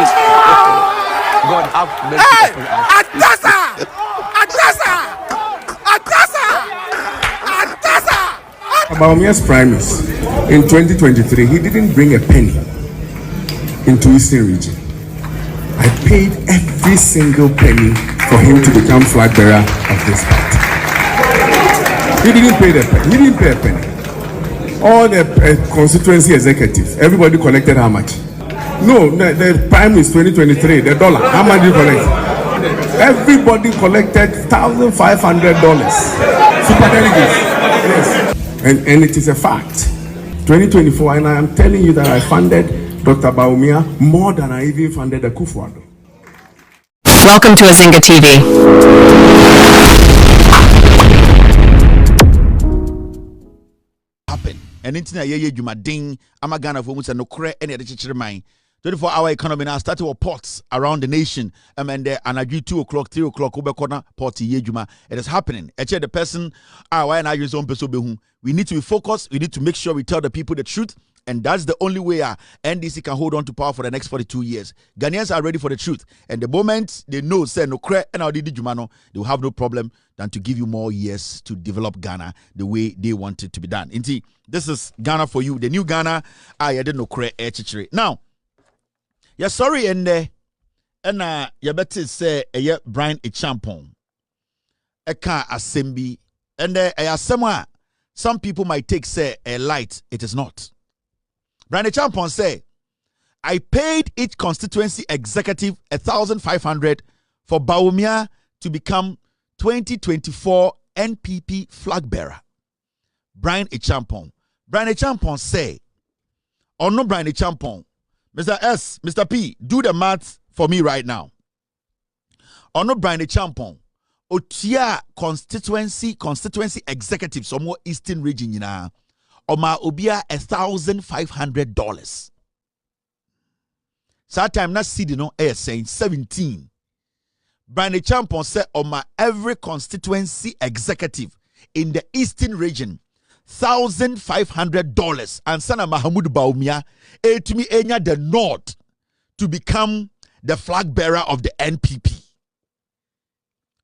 God have mercy upon us. Bawumia's primaries in 2023, he didn't bring a penny into Eastern region. I paid every single penny for him to become flag bearer of this party. He didn't pay the penny. He didn't pay a penny. All the constituency executives, everybody collected how much? No, the primaries 2023, the dollar. How much did you collect? Everybody collected $1,500. Super delegates. Yes. And it is a fact. 2024, and I am telling you that I funded Dr. Bawumia more than I even funded the Kufuor. Welcome to Azinga TV. Happen. And into ye jumading, Amagana for Musa no cre any other chichir mine. 24-hour economy now started with ports around the nation. And there and I do 2 o'clock, 3 o'clock, over corner port ye juma. It is happening. Actually, the person why and I use on person. We need to be focused. We need to make sure we tell the people the truth. And that's the only way NDC can hold on to power for the next 42 years. Ghanaians are ready for the truth. And the moment they know, say, no cre and they will have no problem than to give you more years to develop Ghana the way they want it to be done. Indeed, this is Ghana for you. The new Ghana, I didn't know cre chichiri. Now, yeah, sorry, and you better say, Bryan Acheampong. Eka assembly. And somewhere, some people might take, say, a light. It is not. Bryan Acheampong say, I paid each constituency executive $1,500 for Bawumia to become 2024 NPP flag bearer. Bryan Acheampong. Bryan Acheampong say, or no Bryan Acheampong, Mr. S, Mr. P, do the math for me right now. Or no Bryan Acheampong, Otia constituency executive, some more Eastern region, you know. Oma obia $1,500. So time na see no saying 17. Bryan Acheampong said Oma every constituency executive in the Eastern region $1,500 and Sana Mahamudu Bawumia to me enya the North to become the flag bearer of the NPP.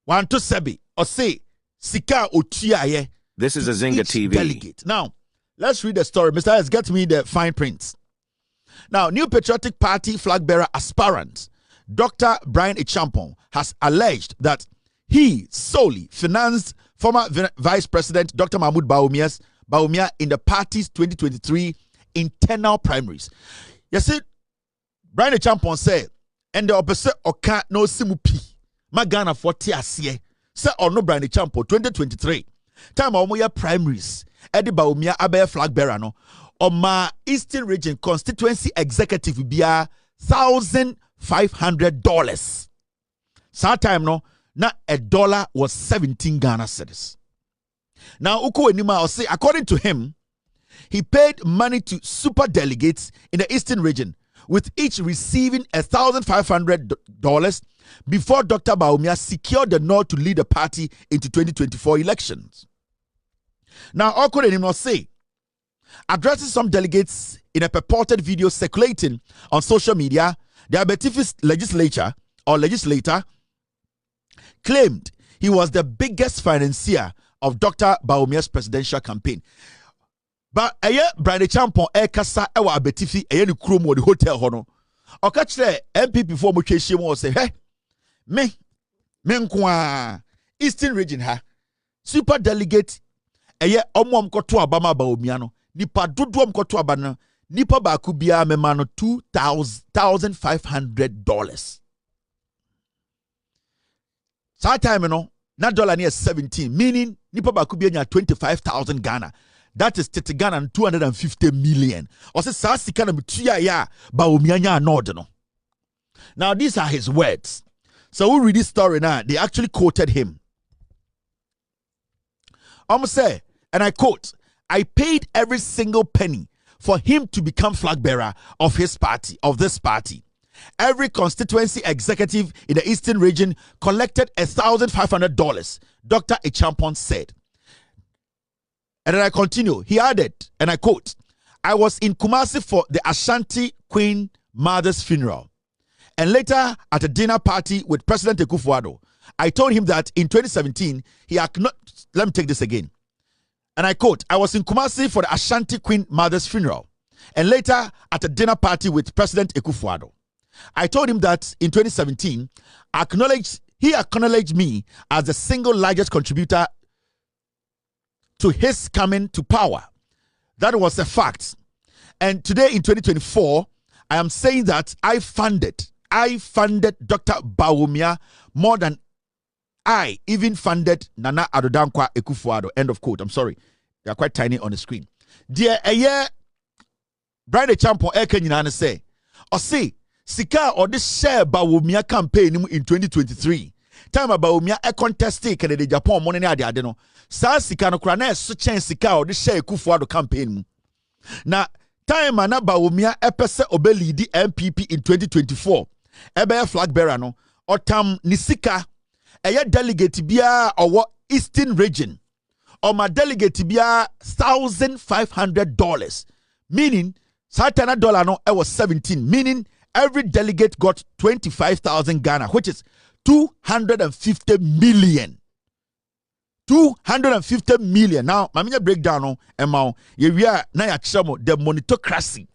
Want to sebi or say Sika Ochiaye. This is Azinga TV. Delegate. Now, let's read the story. Mr. S, get me the fine print. Now, New Patriotic Party flag bearer aspirant Dr. Bryan Acheampong has alleged that he solely financed former Vice President Dr. Mahmoud Bawumia in the party's 2023 internal primaries. You see, Bryan Acheampong said, and the opposite oka no simupi magana for tiasie say no Bryan Acheampong 2023 time omoya primaries Eddie Bawumia abe flag bearer no ma Eastern Region constituency executive bia $1,500. That time no na $1 was 17 Ghana cedis. Now uko enima will say according to him he paid money to super delegates in the Eastern Region with each receiving $1,500 before Dr. Bawumia secured the nod to lead the party into 2024 elections. Now, Okorenim will say, addressing some delegates in a purported video circulating on social media, the Abetifis legislator claimed he was the biggest financier of Dr. Bawumia's presidential campaign. But Bryan Acheampong kasa ewa Abetifi ni krom wo the hotel hono. Oka kire MPP for mo twehie mo say, "Hey, me nko Eastern Region ha. Super delegate omom koto abama Bawumia no. Nipa dodo koto abana. Nipa ba ku bia mema no $2,500. That time no, na dollar near 17, meaning nipa ba ku bia nya 25,000 Ghana. That is Ghana and 250 million. Or say Sasika na mutia ya Bawumia nya nod no. Now these are his words. So we read this story now. They actually quoted him. Say, and I quote, I paid every single penny for him to become flag bearer of his party, of this party. Every constituency executive in the Eastern Region collected $1,500, Dr. Acheampong said. And then I continue. He added, and I quote, I was in Kumasi for the Ashanti Queen Mother's funeral. And later, at a dinner party with President Akufo-Addo, I told him that in 2017, he acknowledged, let me take this again. And I quote, I was in Kumasi for the Ashanti Queen Mother's funeral. And later, at a dinner party with President Akufo-Addo, I told him that in 2017, he acknowledged me as the single largest contributor to his coming to power. That was a fact. And today in 2024, I am saying that I funded Dr. Bawunia more than I even funded Nana Addo Dankwa Akufo-Addo. End of quote. I'm sorry. They are quite tiny on the screen. Dear a year, Bryan Acheampong Nyina say, or say, Sika or this share Bawumia campaign in 2023. Time Bawumia a contested Canada Japan money ade ade no. Sa Sika no kra na so chen Sika or this share Akufo-Addo campaign. Na time na Bawumia epese obeli di MPP in 2024. Ebe flag bearer no. Otam nisika eye delegate bia owo Eastern region. Or my delegate bia $1,500. Meaning Satana dollar no was 17. Meaning every delegate got 25,000 Ghana, which is 250 million. 250 million. Now, my breakdown on amount. We are na ya chamo the monitocracy.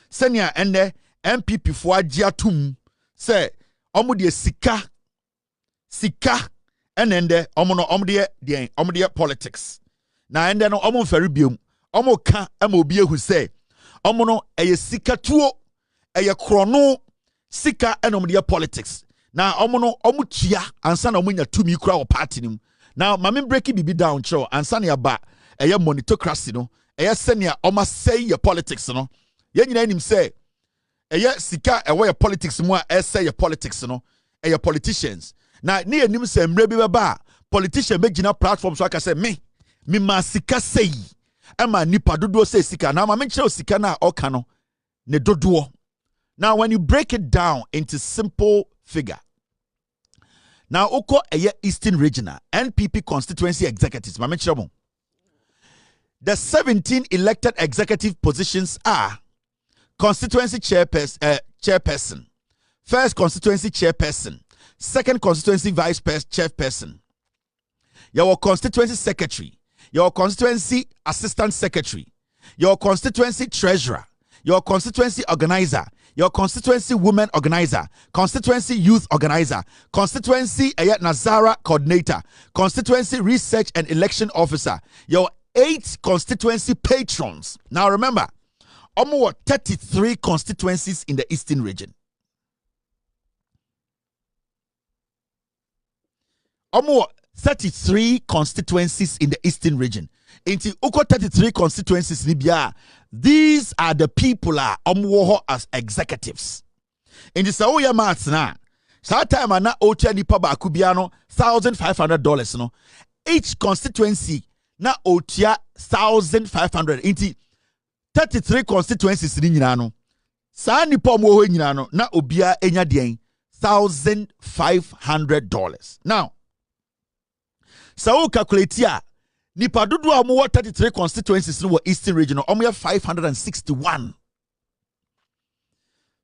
Senior and the MPP for Acheampong say omo de sika and then the omo de politics. Now and then omo very biom omo ka amobie who say omo no eye sika tuo eye krono sika enomde politics. Now omo tua ansa na omo nya tumi kura o party nim. Now mame break bibi down cho ansa na ba eye monitocracy no eye senia omo say your politics no. Ye nyina nim say eye sika ewo your politics mo a say your politics no eye politicians. Now ne nim say mre bi ba politician be gina platform so aka say me ma sika say ema nipa dodo say sika. Now mame kire sika na oka no ne dodo. Now, when you break it down into simple figure, now Oko Eye Eastern Regional NPP constituency executives, the 17 elected executive positions are constituency chairperson, first constituency chairperson, second constituency vice chairperson, your constituency secretary, your constituency assistant secretary, your constituency treasurer, your constituency organizer, your constituency women organizer, constituency youth organizer, constituency Nazara coordinator, constituency research and election officer, your 8 constituency patrons. Now remember, almost 33 constituencies in the Eastern region. Almost 33 constituencies in the Eastern region. Into Uko 33 constituencies Libya. These are the people as executives. In the Saoya Mats na time na ocha nipa ba kubiano $1,500 no. Each constituency na ocha 1,500 into 33 constituencies ni nyina no. Sa nipa mo ho nyina no na obia enya den $1,500. Now, Sao calculate here. Nipa dudu amu 33 constituencies in the Eastern region. Omu 561.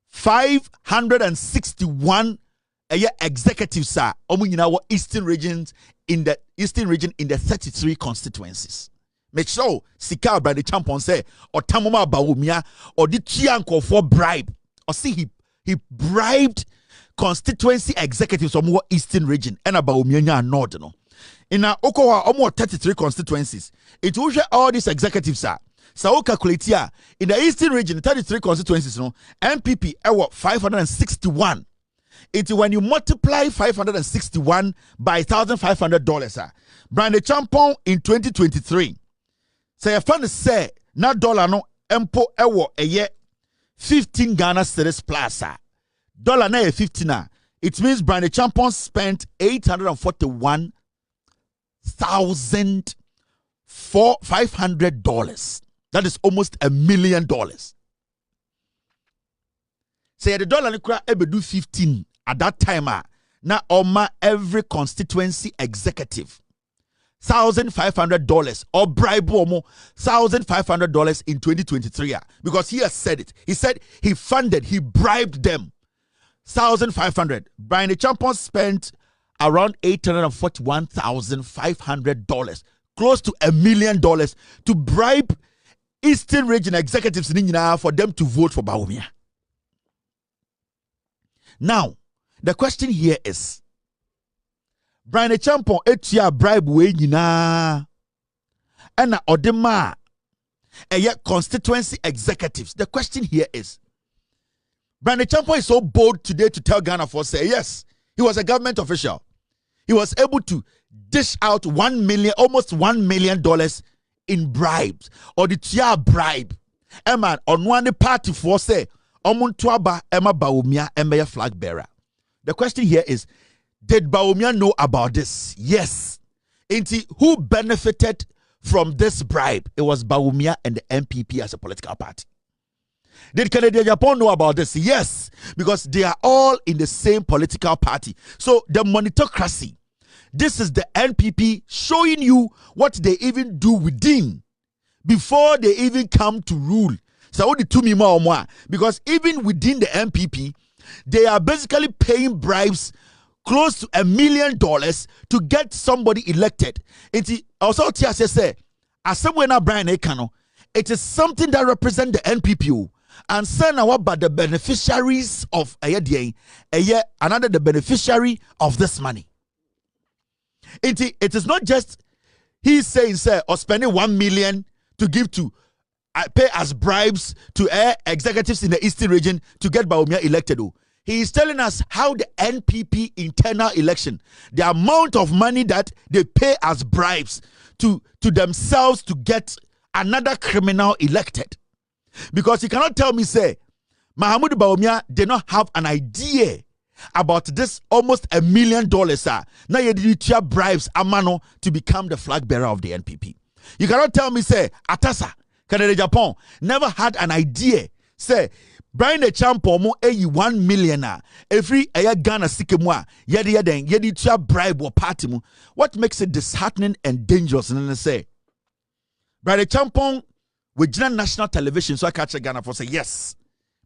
561 executives are omu in our Eastern region in the 33 constituencies. Make sure Sika Bryan Acheampong say or Tamoma Bawumia or the Chianko for bribe. Or see he bribed constituency executives of more Eastern region and about Bawumia Northern. In our Okowa, almost 33 constituencies. It will show all these executives are. So calculate here in the Eastern region, 33 constituencies, no, MPP 561. It's when you multiply 561 by $1,500. Bryan Acheampong in 2023. So your fund say na dollar no empo ewo a year 15 Ghana cedis plus. Dollar na 15. It means Bryan Acheampong spent $841,500. That is almost $1 million. Say the dollar ebe do 15 at that time. Na oma every constituency executive $1,500 or bribe $1,500 in 2023 because he has said it. He said he bribed them 1,500. Bryan Acheampong spent around $841,500, close to $1 million, to bribe Eastern Region executives for them to vote for Bawumia. Now, the question here is, Bryan Acheampong etia bribe we nyina ena odema constituency executives. The question here is, Bryan Acheampong is so bold today to tell Ghana for say yes, he was a government official. He was able to dish out almost $1 million in bribes, or the tia bribe. Emma on one party for say omuntuaba Emma Bawumia Emma flag bearer. The question here is, did Bawumia know about this? Yes. Who benefited from this bribe? It was Bawumia and the MPP as a political party. Did Kennedy Acheampong know about this? Yes, because they are all in the same political party. So the monitocracy, this is the NPP showing you what they even do within before they even come to rule. So the two more, because even within the NPP, they are basically paying bribes close to $1 million to get somebody elected. It also say, as someone now Bryan Ekano, it is something that represents the NPP. And send our but the beneficiaries of another the beneficiary of this money. It is not just he's saying or spending 1 million to give to pay as bribes to executives in the Eastern region to get Bawumia elected. He is telling us how the NPP internal election, the amount of money that they pay as bribes to themselves to get another criminal elected. Because you cannot tell me, say, Mahamudu Bawumia did not have an idea about this almost $1 million. Now you did bribes Amano to become the flag bearer of the NPP. You cannot tell me, say, Atasa, Kennedy Acheampong never had an idea. Say, Bryan Acheampong mo $1 million every Ghana sikemwa yedi bribe or party mu. What makes it disheartening and dangerous? And then say, Bryan Acheampong with General National Television, so I catch a Ghana for say yes,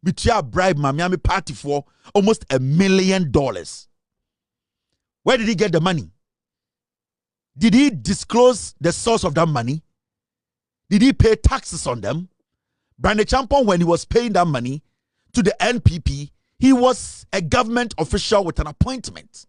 Mitia bribe Miami party for almost $1 million. Where did he get the money? Did he disclose the source of that money? Did he pay taxes on them? Bryan Acheampong, when he was paying that money to the NPP, he was a government official with an appointment.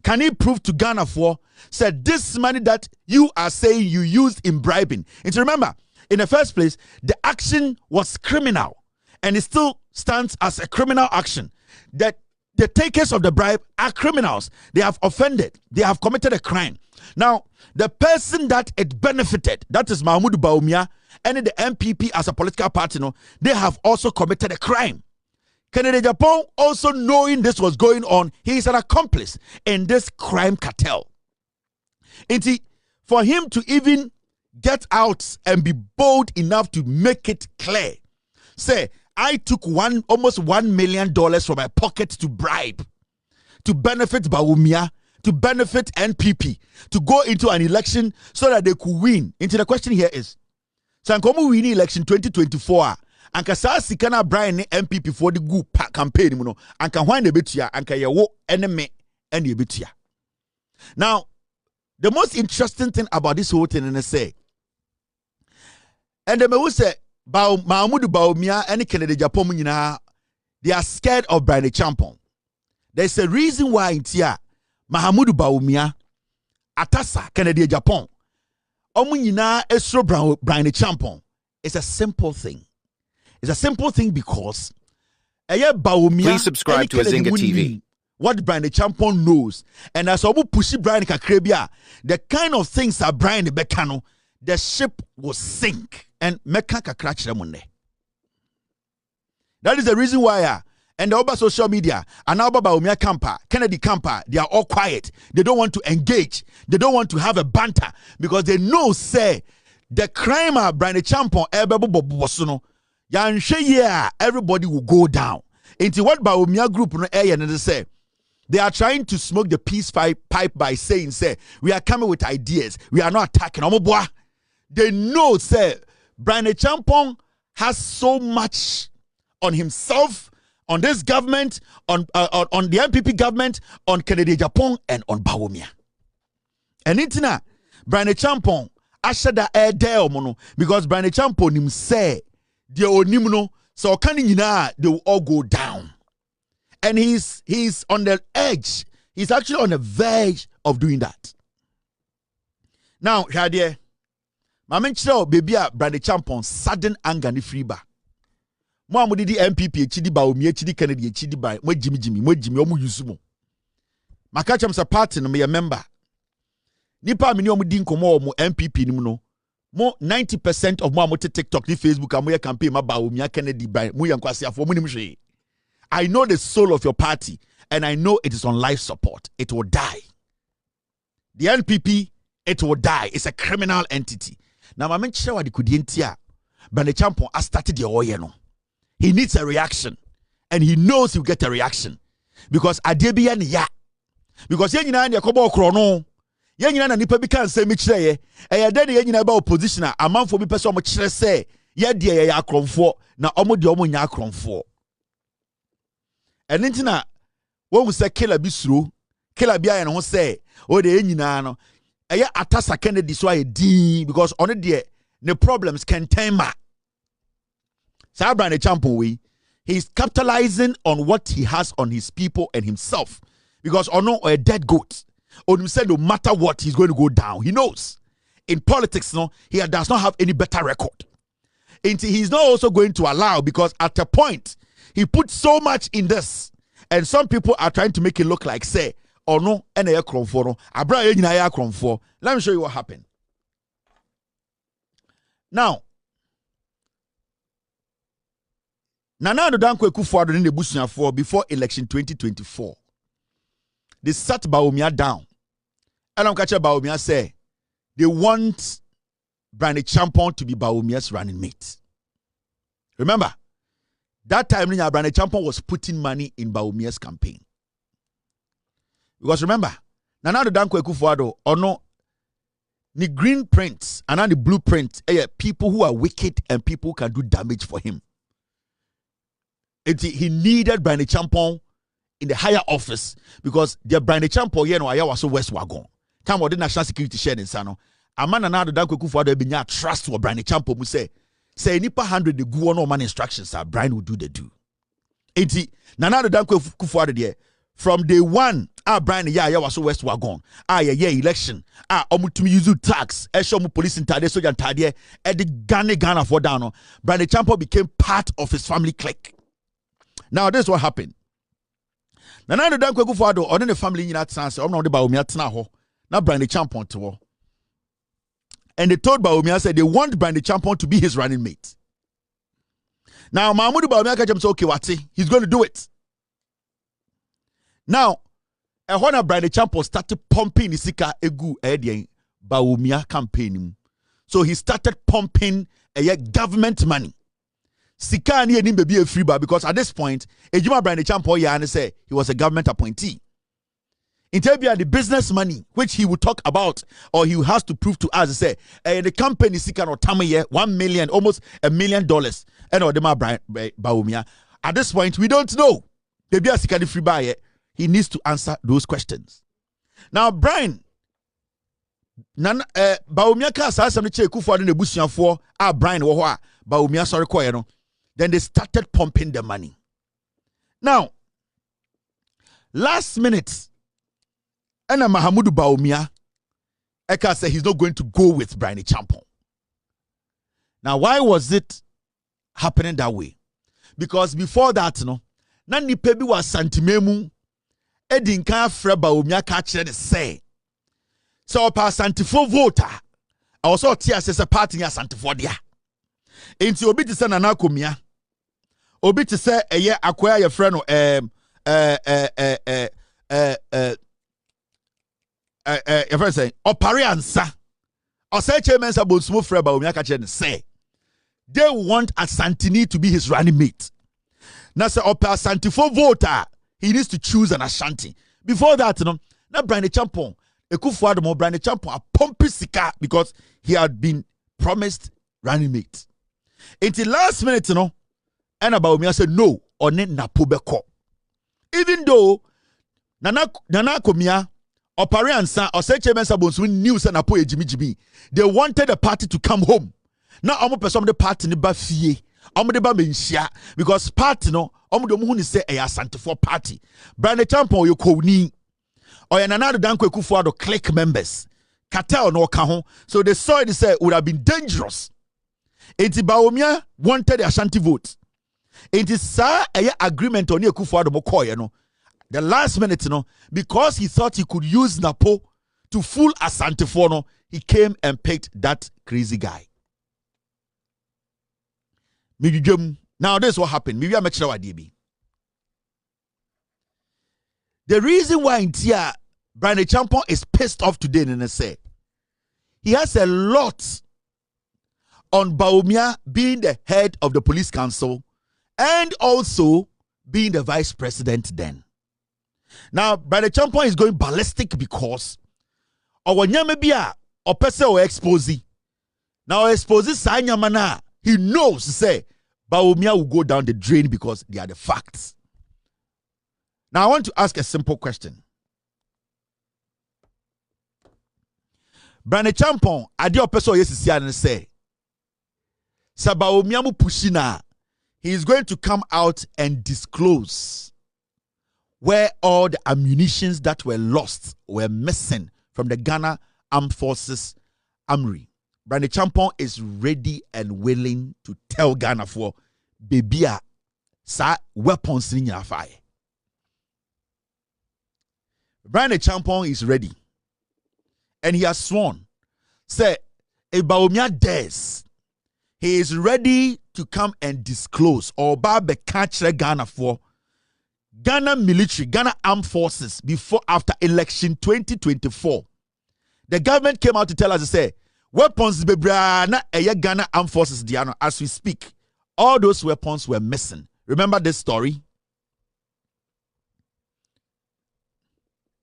Can he prove to Ghana for said this money that you are saying you used in bribing? And remember, in the first place, the action was criminal, and it still stands as a criminal action. That the takers of the bribe are criminals. They have offended. They have committed a crime. Now, the person that it benefited, that is Mahamudu Bawumia, and the MPP as a political party, they have also committed a crime. Kennedy Acheampong, also knowing this was going on, he is an accomplice in this crime cartel. And for him to even get out and be bold enough to make it clear, say, I took almost $1 million from my pocket to bribe, to benefit Bawumia, to benefit NPP, to go into an election so that they could win. Into the question here is, Sankomu win election 2024, and Kasa Sikana Bryan MPP for the good campaign, and can wind the betia, and can yawo enemy and the betia. Now, the most interesting thing about this whole thing, and I say, and the will say, Mahamudu Bawumia and Kennedy Acheampong, they are scared of Bryan Acheampong. There's a reason why in Tia Mahamudu Bawumia, Atasa, Kennedy Acheampong, Omunyina Esro Bryan Acheampong. It's a simple thing. It's a simple thing because Bawumia, please subscribe to Azinga TV. What Bryan Acheampong knows, and as Obu pushi Bryan Kakrebia, the kind of things that Bryan Bekano, the ship will sink and Meka Kakrach Remunde. That is the reason why. And the over social media, and now Bawumia camper, Kennedy camper, they are all quiet. They don't want to engage. They don't want to have a banter because they know, say, the crime of Bryan Acheampong, everybody will go down. Into what Bawumia group and they say, they are trying to smoke the peace pipe by saying, say, we are coming with ideas. We are not attacking. They know, say, Bryan Acheampong has so much on himself, on this government, on the MPP government, on Kennedy Acheampong, and on Bawunia. And it's na Bryan Acheampong ashada air there mono because Bryan Acheampong him say the onimno so can they will all go down. And he's on the edge. He's actually on the verge of doing that. Now, Shadia, my mention baby Bryan Acheampong sudden anger ni free ba. Mo amudi di MPP chidi Bawumia chidi Kennedy chidi ba mo Jimmy omu yusumo. Makacham sa party no me a member. Nipa mini omu di nkomo omu MPP ni no. Mo 90% of mo amote TikTok ni Facebook amoye campaign ma Bawumia Kennedy ba mo yankwasi afo mo nimhwe. I know the soul of your party and I know it is on life support. It will die. The NPP, it will die. It's a criminal entity. Now my mention what the kudientia Bryan Acheampong has started the oil no. He needs a reaction. And he knows he'll get a reaction. Because Adebian ya. Because yen nyina na yakobo krono. Yen nyina na nipa bi kan se mi kire ye. E de yen nyina ba opposition a amanfo bi pese omo kire se ye de ye akromfo na omo de omo nya akromfo. And ntina wo se killer bi suro. Killer bi aye no se o de yen nyina no. Eye atasa Kennedy so aye din because on the the problems can tema. Bryan Acheampong we he's capitalizing on what he has on his people and himself because no a dead goat on him said no matter what he's going to go down. He knows in politics no he does not have any better record. And he's not also going to allow because at a point he put so much in this and some people are trying to make it look like say or no and a for no. Let me show you what happened. Now Nana Danko Ekufuado in the Bushia for before election 2024. They sat Bawumia down. And I'm catching Bawumia say they want Bryan Acheampong to be Bawumia's running mate. Remember, that time Bryan Acheampong was putting money in Bawumia's campaign. Because remember, Nana Danko Ekufuado or no the green prints and the blueprint people who are wicked and people who can do damage for him. He needed Bryan Acheampong in the higher office because the Bryan Acheampong I was so West Wagon. Time of the national security share in Sano. A man and another Danko Kufuado be not trust for Bryan Acheampong mu say nipa 100 the go on man instructions Bryan will do the do. Enti Nana Danko Kufuado there from day one Bryan was so West Wagon. Election. Omutumi use tax. Eshomu police in Tade Soja Tade at the Ghana for down. Bryan Acheampong became part of his family clique. Now this is what happened. Nana Danko Kufuado or the family in that sense, I'm not about Bawumia Tnaho, not Bryan Acheampong to. And they told Bawumia said they want Bryan Acheampong to be his running mate. Now Mahmoud Bawumia catch him so okay, he's going to do it. Now, when Bryan Acheampong started pumping the sika egu Bawumia campaign, so he started pumping government money. Sika ni enim be a free bar because at this point, Ejima Bryan Acheampong and say he was a government appointee. In Tabia, the business money which he would talk about or he has to prove to us say the company Sika no tamaye $1 million, almost $1 million, and or the Bryan Bawumia. At this point, we don't know. Maybe a Sika free bar. He needs to answer those questions. Now, Bryan, Bawumia ka sa asem ne che Kufuado ne busuafo Bryan wo ho a Bawumia sorry ko no. Then they started pumping the money. Now, last minute, and Mahamudu Bawumia, Eka said he's not going to go with Bryan Acheampong. Now, why was it happening that way? Because before that, Nani Pebi was Santimemu, Edin Kaya Fre Bawumia catcher say. So, pa Santifo voter, I also tia says a party ya Santifo dia. Into obi to say Nana Komia. Obi to say a year acquire your friend your friend say Opariansa or say chairman's about smooth freba Bawumia say they want a Santini to be his running mate. Now say Opa Santifo voter he needs to choose an Ashanti. Before that, now Bryan Acheampong, Ekufuado mo Bryan Acheampong a pumpy sika because he had been promised running mate. Until last minute, and Bawumia said no, one napo beko. Even though Nana Komia or Pariansa or Seche Mensabons knew Napo Jimmy, they wanted the party to come home. Now I'm person the party ni ba fie. I'm the ba menshia because party no I'm the muhuni say a Santa for party. Bryan Acheampong you ko ni or Nana Dankwa Kufuado clique members. Cartel no kahon. So they saw it say would have been dangerous. Enti Bawunia wanted the Ashanti vote. It is sa a agreement on Kufuado Mokoye no. The last minute, because he thought he could use Napo to fool Asante Fono, he came and picked that crazy guy. Now, this is what happened. Maybe I'm sure DB. The reason why Intia Bryan Acheampong is pissed off today, and say he has a lot on Bawunia being the head of the police council and also being the vice president then. Now, Bryan Acheampong is going ballistic because our nyamebia or person or expose. Now expose Sanyamana, he knows say Bawunia will go down the drain because they are the facts. Now I want to ask a simple question. Bryan Acheampong, adi person yes and say Bawunia mu pushina, he is going to come out and disclose where all the ammunitions that were lost were missing from the Ghana Armed Forces Armory. Bryan Acheampong is ready and willing to tell Ghana for baby sa weapons in your fire. Bryan Acheampong is ready. And he has sworn, say, if Bawunia dares, he is ready to come and disclose or be catch Ghana for Ghana military, Ghana armed forces before after election 2024. The government came out to tell us to say weapons na Ghana armed forces Diana as we speak. All those weapons were missing. Remember this story?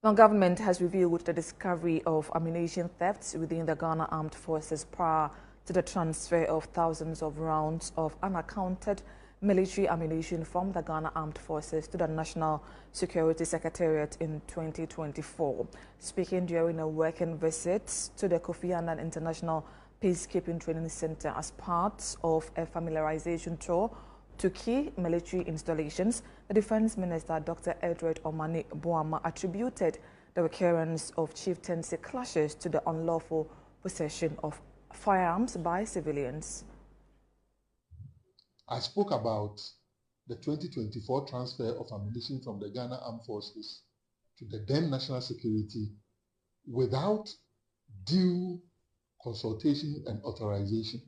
The government has revealed the discovery of ammunition thefts within the Ghana Armed Forces prior to the transfer of thousands of rounds of unaccounted military ammunition from the Ghana Armed Forces to the National Security Secretariat in 2024. Speaking during a working visit to the Kofi Annan International Peacekeeping Training Center as part of a familiarization tour to key military installations, the Defense Minister Dr. Edward Omane Boama attributed the recurrence of chieftaincy clashes to the unlawful possession of firearms by civilians. I spoke about the 2024 transfer of ammunition from the Ghana Armed Forces to the then National Security without due consultation and authorization,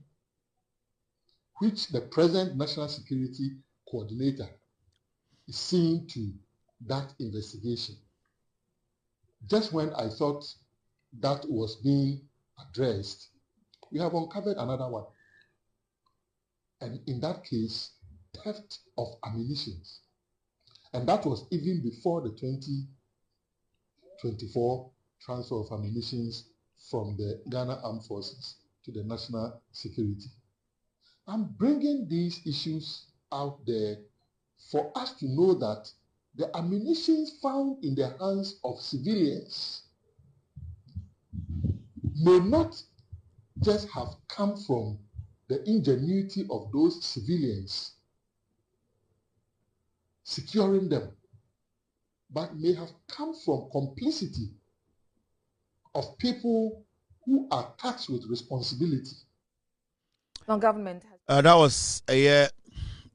which the present National Security Coordinator is seeing to that investigation. Just when I thought that was being addressed, we have uncovered another one. And in that case, theft of ammunition. And that was even before the 2024 transfer of ammunition from the Ghana Armed Forces to the National Security. I'm bringing these issues out there for us to know that the ammunition found in the hands of civilians may not just have come from the ingenuity of those civilians securing them, but may have come from complicity of people who are tasked with responsibility. The government has That was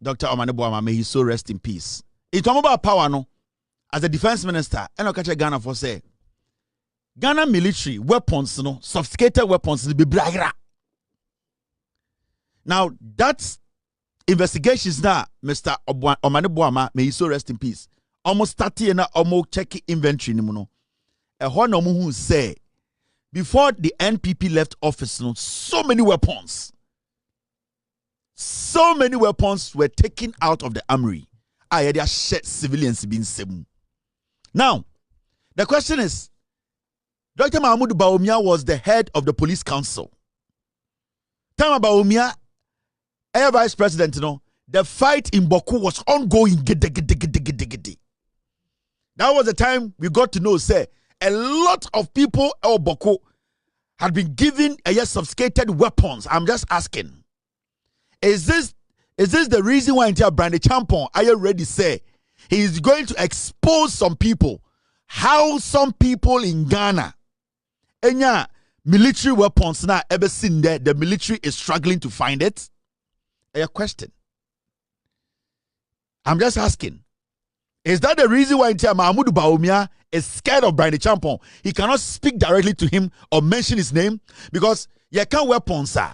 Dr. Omane Boama, may he so rest in peace. It's about power, no? As a defense minister, and I catch Ghana for say Ghana military weapons, no, sophisticated weapons, be bragra. Now, that investigations now, Mr. Omane Boama, may he so rest in peace. Almost 30 and almost check inventory. No, a one who say before the NPP left office, no, so many weapons were taken out of the armory. I had civilians being seven. Now, the question is, Dr. Mahmoud Bawumia was the head of the police council. Time Bawumia, vice president, the fight in Boku was ongoing. That was the time we got to know, say, a lot of people in Boku had been given sophisticated weapons. I'm just asking, is this the reason why until Bryan Acheampong I already say he is going to expose some people, how some people in Ghana enya military weapons now ever seen there, the military is struggling to find it? A question. I'm just asking. Is that the reason why Mahmoud Bawunia is scared of Bryan Acheampong? He cannot speak directly to him or mention his name because you can't weapons, sir.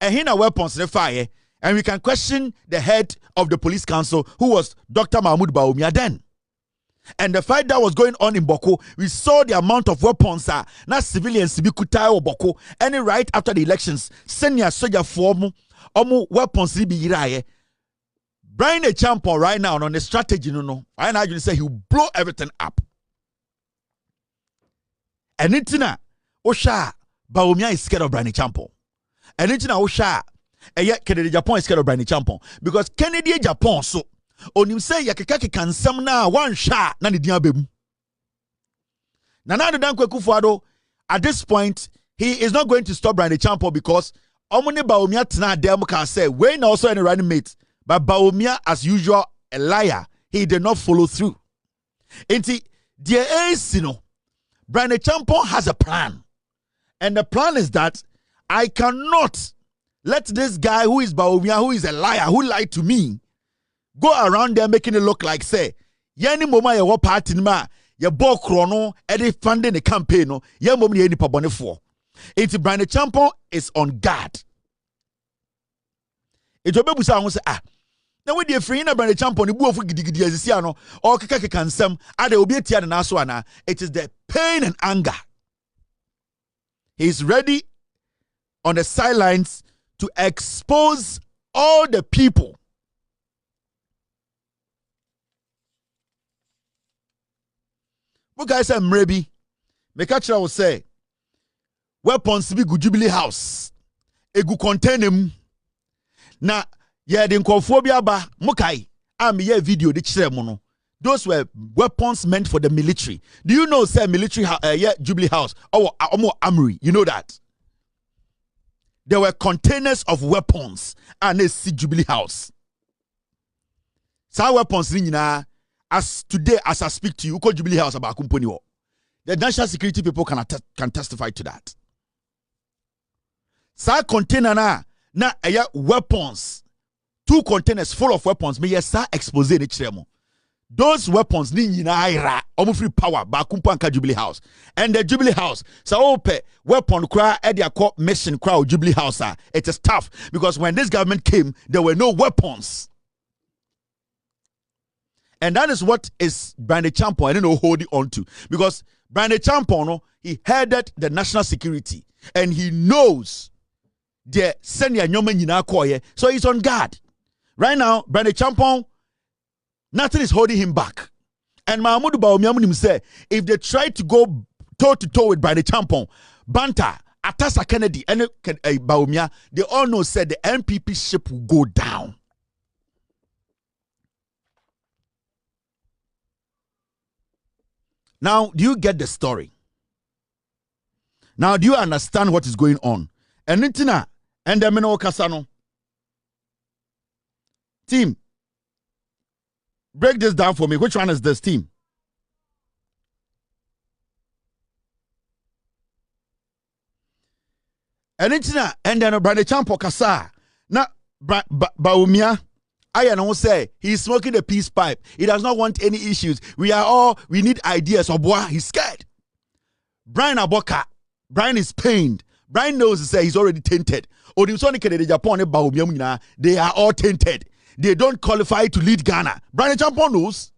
And he weapons in the fire. And we can question the head of the police council, who was Dr. Mahmoud Bawunia then. And the fight that was going on in Boko, we saw the amount of weapons, sir. Not civilians, Bikutai or Boko. And right after the elections, senior soldier form, weapons, Bryan Acheampong right now on the strategy, right now you say he'll blow everything up. And Nitina, Osha, Bawumia is scared of Bryan Acheampong. And Nitina, Osha, and yet Kennedy Japan is scared of Bryan Acheampong. Because Kennedy Japan, so, on him say, Yakaki can some now one shot, Nani Diabem. Nana Dankwe Kufuado, at this point, he is not going to stop Bryan Acheampong because Omone Bawumia Tina Dem can say, Wayne also any running mate. But Bawumia, as usual, a liar. He did not follow through. Inti, dear Asino, Bryan Acheampong has a plan. And the plan is that I cannot let this guy who is Bawumia, who is a liar, who lied to me, go around there making it look like, say, yani moma ya wa party ma, ya bo krono, edi funding the campaign, no, ya moma ya ni pabone for. Inti Bryan Acheampong is on guard. Ito bebu sa say, now with the free na Bryan Acheampong ni bu ofu gidigidi asisi ano o keka nsem ade obi etia na so ana. It is the pain and anger. He is ready on the sidelines to expose all the people what guys say mrebi mekachira will say weapons be good Jubilee House egu contain them na yeah, the Nkophobia ba Mukai. I'm here video the chire. Those were weapons meant for the military. Do you know, say military Jubilee House or Amri? You know that there were containers of weapons and they see Jubilee House. Some weapons as today as I speak to you, call Jubilee House about company. The national security people can testify to that. Some container na weapons. 2 containers full of weapons. Me yes, expose the chiremo. Those weapons ni nyina free power ba kumpa nka Jubilee House. And the Jubilee House, so ope weapon cry at their court mission crowd Jubilee House. It is tough because when this government came, there were no weapons. And that is what is Bryan Acheampong, I don't know, holding on to. Because Bryan Acheampong, he headed the national security and he knows the senior nyomen nyina koye, so he's on guard. Right now, Bryan Acheampong, nothing is holding him back. And Mahmoud Bawumia say, if they try to go toe-to-toe with Bryan Acheampong, Banta, Atasa Kennedy, and Bawumia, they all know said the NPP ship will go down. Now, do you get the story? Now, do you understand what is going on? And Nitina, and the Meno Kasano. Team, break this down for me. Which one is this team? And Nitina, and then Bryan Acheampong Kasa. Now, Bawumia, I don't say he's smoking a peace pipe. He does not want any issues. We need ideas. Obwa, he's scared. Bryan Aboka, Bryan is pained. Bryan knows he's already tainted. They are all tainted. They don't qualify to lead Ghana. Bryan Acheampong knows.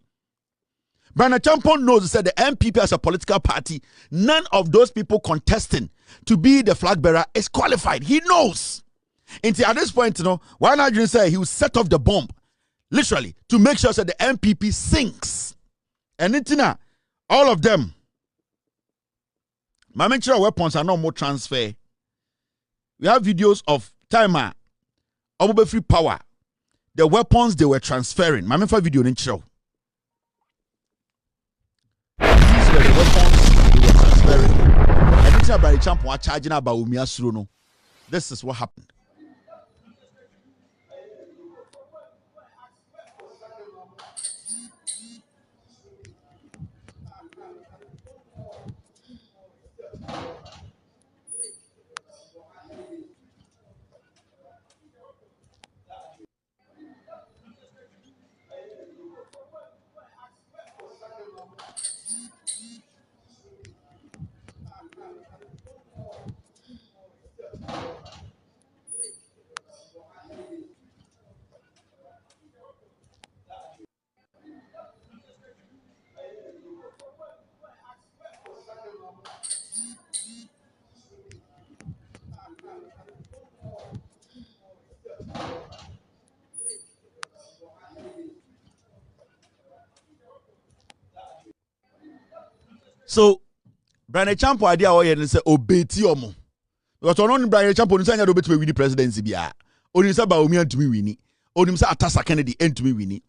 Bryan Acheampong knows that the NPP as a political party, none of those people contesting to be the flag bearer is qualified. He knows. Until at this point, why not you say he will set off the bomb, literally, to make sure that the NPP sinks. And Nitina, all of them, my mention weapons are no more transfer. We have videos of timer, free power. the weapons they were transferring. My video in show. These were the weapons they were transferring. And it's about Acheampong charging about Bawumia Surono. This is what happened. So, Bryan Acheampong idea or yen say obeti omo. Because on Bryan Acheampong no say nya do beti win the presidency bia. Oni say Bawumia ntumi wini. Oni say Atasa Kennedy ntumi wini.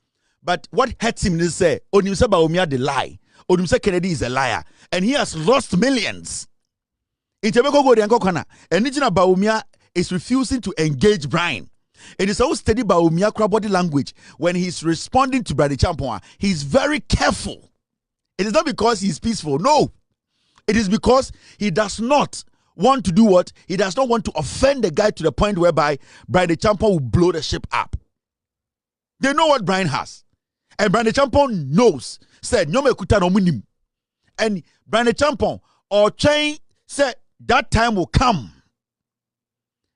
But what hurts him is say oni say Bawumia the lie. Oni say Kennedy is a liar and he has lost millions. Itebeko go de ankokana. And Nijina Bawumia is refusing to engage Bryan. It is so steady Bawumia body language when he's responding to Bryan Acheampong. He's very careful. It is not because he's peaceful. No. It is because he does not want to do what? He does not want to offend the guy to the point whereby Bryan Acheampong will blow the ship up. They know what Bryan has. And Bryan Acheampong knows. Said, Nyome kuta no munim. And Bryan Acheampong or Chain said that time will come.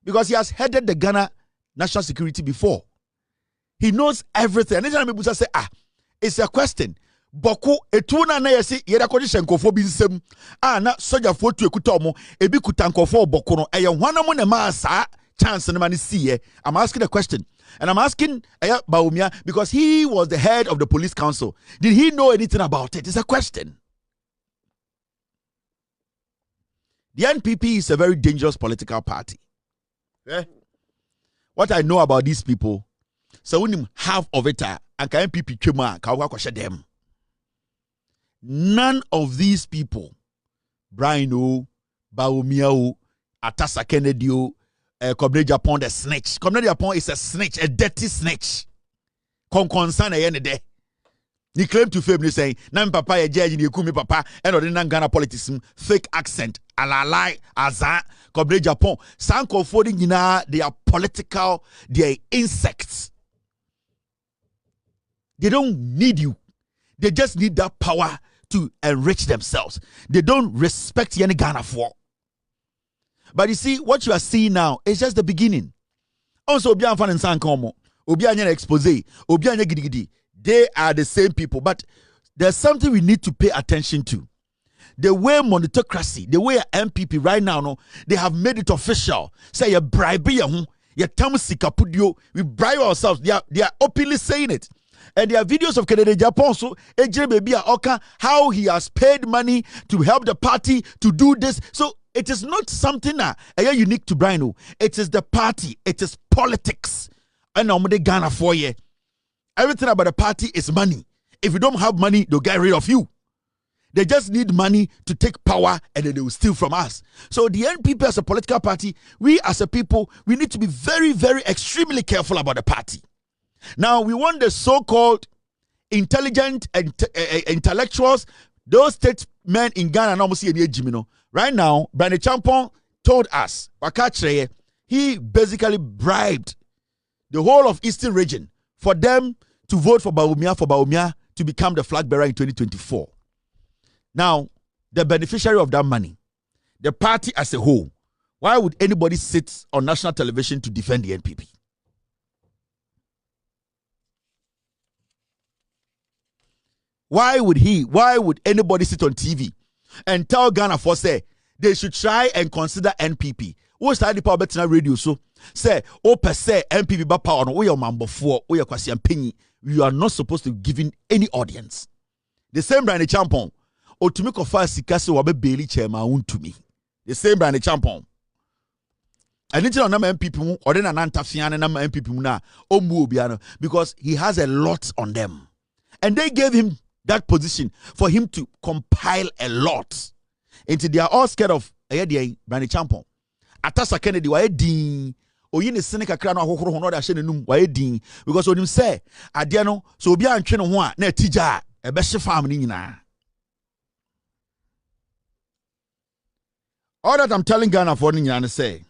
Because he has headed the Ghana national security before. He knows everything. And anytime people say, it's a question. Boku etuna na yesi yeda kodi shenkofo bi nsem na soja fo tu ekuta omo ebi kuta nkofo boku no eye hwana mo na ma sa chance na mani see. I'm asking a question and I'm asking Bawumia because he was the head of the police council. Did he know anything about it? It's a question. The NPP is a very dangerous political party. What I know about these people, so when half of it and NPP chema ka kwa them. None of these people, Bryan Bawumia, Atasa Kennedy, Acheampong the snitch. Acheampong is a snitch, a dirty snitch. Concern day. He claimed to fame, saying, Nam papa ye judge ni kumi papa, and ordinary Ghana politics, fake accent, alalai, aza, Acheampong. Sanko Foding they are political, they are insects. They don't need you. They just need that power to enrich themselves. They don't respect any Ghana for. But you see, what you are seeing now is just the beginning. Also, Obian fan and Sankomo, Obian expose, Obian gidigidi. They are the same people. But there's something we need to pay attention to. The way monetocracy, the way MPP right now, no, they have made it official. Say you bribe you tamusikapudio, we bribe ourselves. They are openly saying it. And there are videos of Kennedy Japan, so how he has paid money to help the party to do this. So it is not something unique to Bryan. It is the party. It is politics. And normally Ghana for you. Everything about the party is money. If you don't have money, they'll get rid of you. They just need money to take power and then they will steal from us. So the NPP as a political party, we as a people, we need to be very, very extremely careful about the party. Now, we want the so-called intelligent and intellectuals, those statesmen in Ghana, right now, Bryan Acheampong told us, he basically bribed the whole of Eastern region for them to vote for Bawumia to become the flag bearer in 2024. Now, the beneficiary of that money, the party as a whole, why would anybody sit on national television to defend the NPP? Why would anybody sit on TV and tell Ghana for say they should try and consider NPP? What's the power better radio so say per se NPP ba power no we your mambo for we your Acheampong. You are not supposed to give in any audience. The same Bryan Acheampong or to make a fast sikase wabe bailey chairman to me. The same Bryan Acheampong. And it's not MPP or then an antafian and MPP na omuobiano because he has a lot on them. And they gave him that position for him to compile a lot. And they are all scared of Bryan Acheampong. Atasa Kennedy wa edin oyi ne seneca kra no ahohoro ho no da hye nenum wa edin because onim say ade no so obi antwe no ho a na atija e be hye farm ni nyina. All that I'm telling Ghana for ni nyina say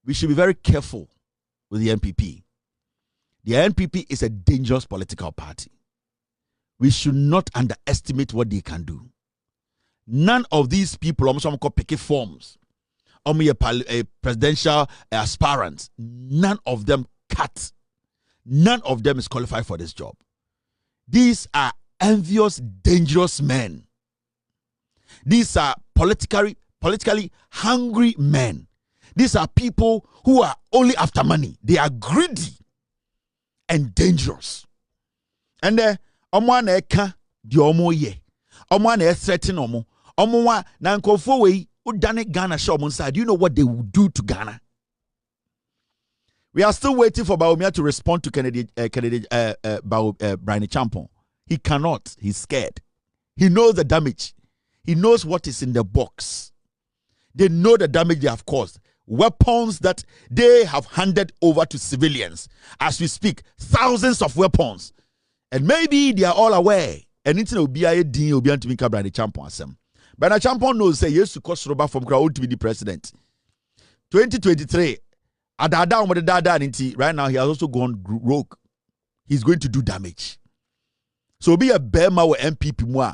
we should be very careful with the NPP. The NPP is a dangerous political party. We should not underestimate what they can do. None of these people almost picket forms, a presidential aspirants, none of them cut. None of them is qualified for this job. These are envious, dangerous men. These are politically hungry men. These are people who are only after money. They are greedy and dangerous. And omo na eka di omo ye. Omo na threaten omo. Omo wa na nkofo we udane Ghana show omo side. Do you know what they will do to Ghana? We are still waiting for Bawunia to respond to Bryan Acheampong. He cannot. He's scared. He knows the damage. He knows what is in the box. They know the damage they have caused. Weapons that they have handed over to civilians. As we speak, thousands of weapons. And maybe they are all aware. And it's no BIA Dean will be to make Bryan Acheampong asem. Bryan Acheampong knows say yes to cost Roba from crowd to be the president. 2023, right now he has also gone rogue. He's going to do damage. So be a Bema or MPP moi.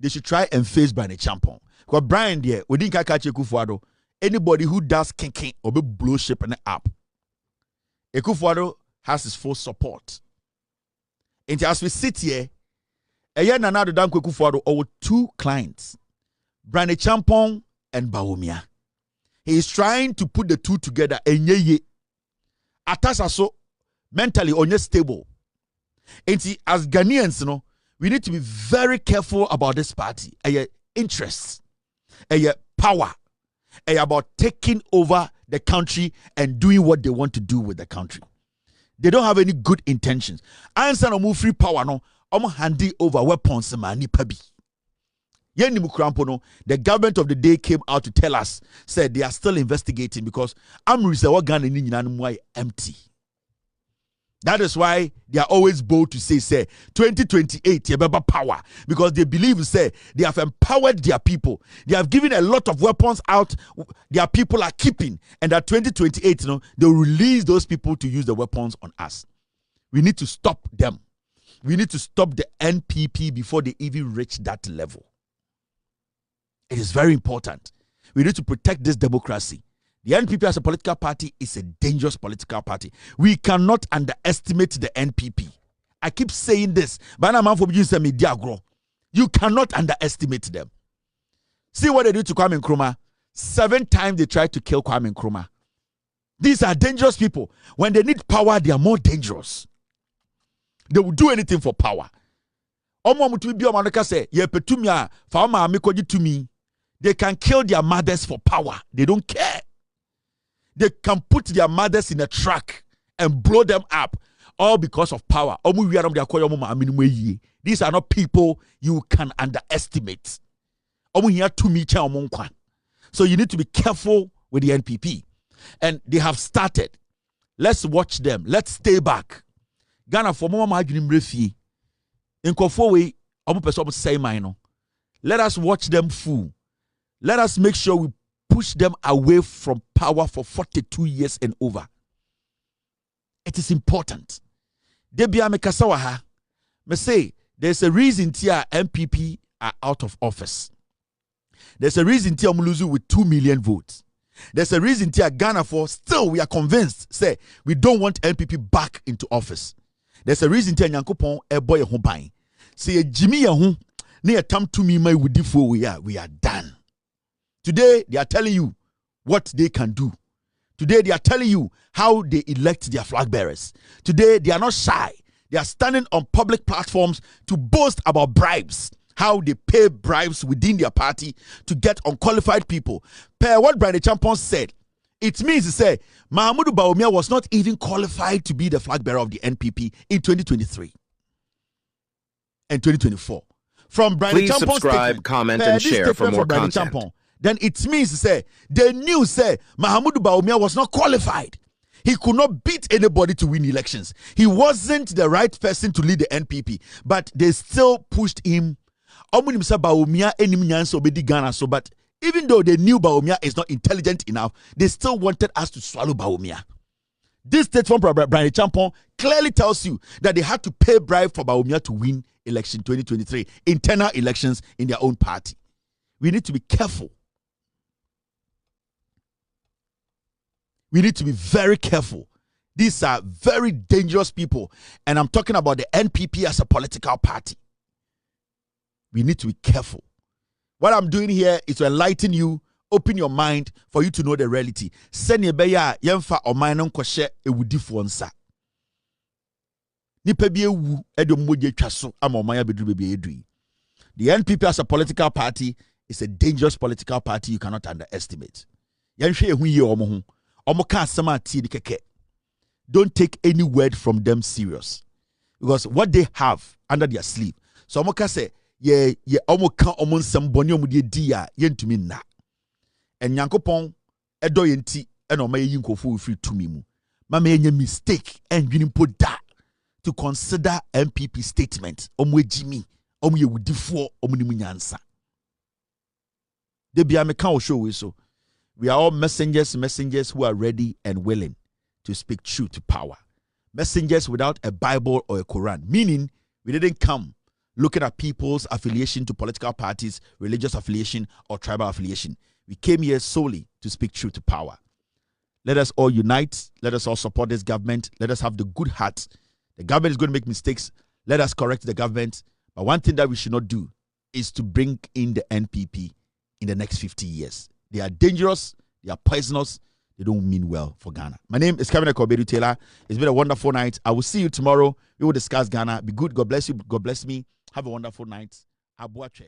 They should try and face Bryan Acheampong. Because Bryan there, we didn't catch Ekufuado. Anybody who does kinking or be blow ship and up. Ekufuado has his full support. And as we sit here, a year and another down Ekufuado over two clients, Bryan Acheampong and Bawunia. He is trying to put the two together and ye Atasa so mentally unstable. And as Ghanaians, we need to be very careful about this party. Interests, power, about taking over the country and doing what they want to do with the country. They don't have any good intentions. Answer no move free power no. Handy over weapons mani pabi. The government of the day came out to tell us, said they are still investigating because Amri empty. That is why they are always bold to say 2028 yebeba power, because they believe say they have empowered their people. They have given a lot of weapons out their people are keeping, and that 2028 they'll release those people to use the weapons on us. We need to stop them. We need to stop the NPP before they even reach that level. It is very important. We need to protect this democracy. The NPP as a political party is a dangerous political party. We cannot underestimate the NPP. I keep saying this, but you cannot underestimate them. See what they do to Kwame Nkrumah. 7 times they tried to kill Kwame Nkrumah. These are dangerous people. When they need power, they are more dangerous. They will do anything for power. They can kill their mothers for power. They don't care. They can put their mothers in a truck and blow them up, all because of power. These are not people you can underestimate. So you need to be careful with the NPP. And they have started. Let's watch them. Let's stay back. Ghana for mama adwunim refi. Nkofo we omo pese omo say mine. Let us watch them fool. Let us make sure we push them away from power for 42 years and over. It is important. Debia mekasawa ha. Me say there's a reason tia MPP are out of office. There's a reason tia Muluzu with 2 million votes. There's a reason tia Ghana for still we are convinced say we don't want MPP back into office. There's a reason tia Nyankopon e boy ho ban. Say Jimmy ho na yatam to me my wudifo we are done. Today they are telling you what they can do. Today they are telling you how they elect their flag bearers. Today they are not shy. They are standing on public platforms to boast about bribes. how they pay bribes within their party to get unqualified people. Per what Bryan Acheampong said, it means to say Mahamudu Bawumia was not even qualified to be the flag bearer of the NPP in 2023 and 2024. From Bryan Please Acheampong's subscribe, comment, and share for more Bryan content. Acheampong, then it means to say the news say Mahamudu Bawumia was not qualified. He could not beat anybody to win elections. He wasn't the right person to lead the NPP, but they still pushed him. But even though they knew Bawumia is not intelligent enough, they still wanted us to swallow Bawumia. This statement from Bryan Acheampong clearly tells you that they had to pay bribe for Bawumia to win election 2023, internal elections in their own party. We need to be careful. We need to be very careful. These are very dangerous people. And I'm talking about the NPP as a political party. We need to be careful. What I'm doing here is to enlighten you, open your mind for you to know the reality. The NPP as a political party is a dangerous political party you cannot underestimate. Don't take any word from them serious, because what they have under their sleeve. So Omoka say, yeah, Omoka omonsam boni omudie dia yentumi na. And Nyankopon edo yenti eno ma yin kofo free to me mu. Mama yenye mistake and you put that to consider MPP statement. Omwe Jimmy, omwe wudifo omuni nyansa. They be a meka show we so. We are all messengers who are ready and willing to speak truth to power. Messengers without a Bible or a Quran. Meaning, we didn't come looking at people's affiliation to political parties, religious affiliation, or tribal affiliation. We came here solely to speak truth to power. Let us all unite. Let us all support this government. Let us have the good heart. The government is going to make mistakes. Let us correct the government. But one thing that we should not do is to bring in the NPP in the next 50 years. They are dangerous. They are poisonous. They don't mean well for Ghana. My name is Kevin Ekobedu Taylor. It's been a wonderful night. I will see you tomorrow. We will discuss Ghana. Be good. God bless you. God bless me. Have a wonderful night. Abuache.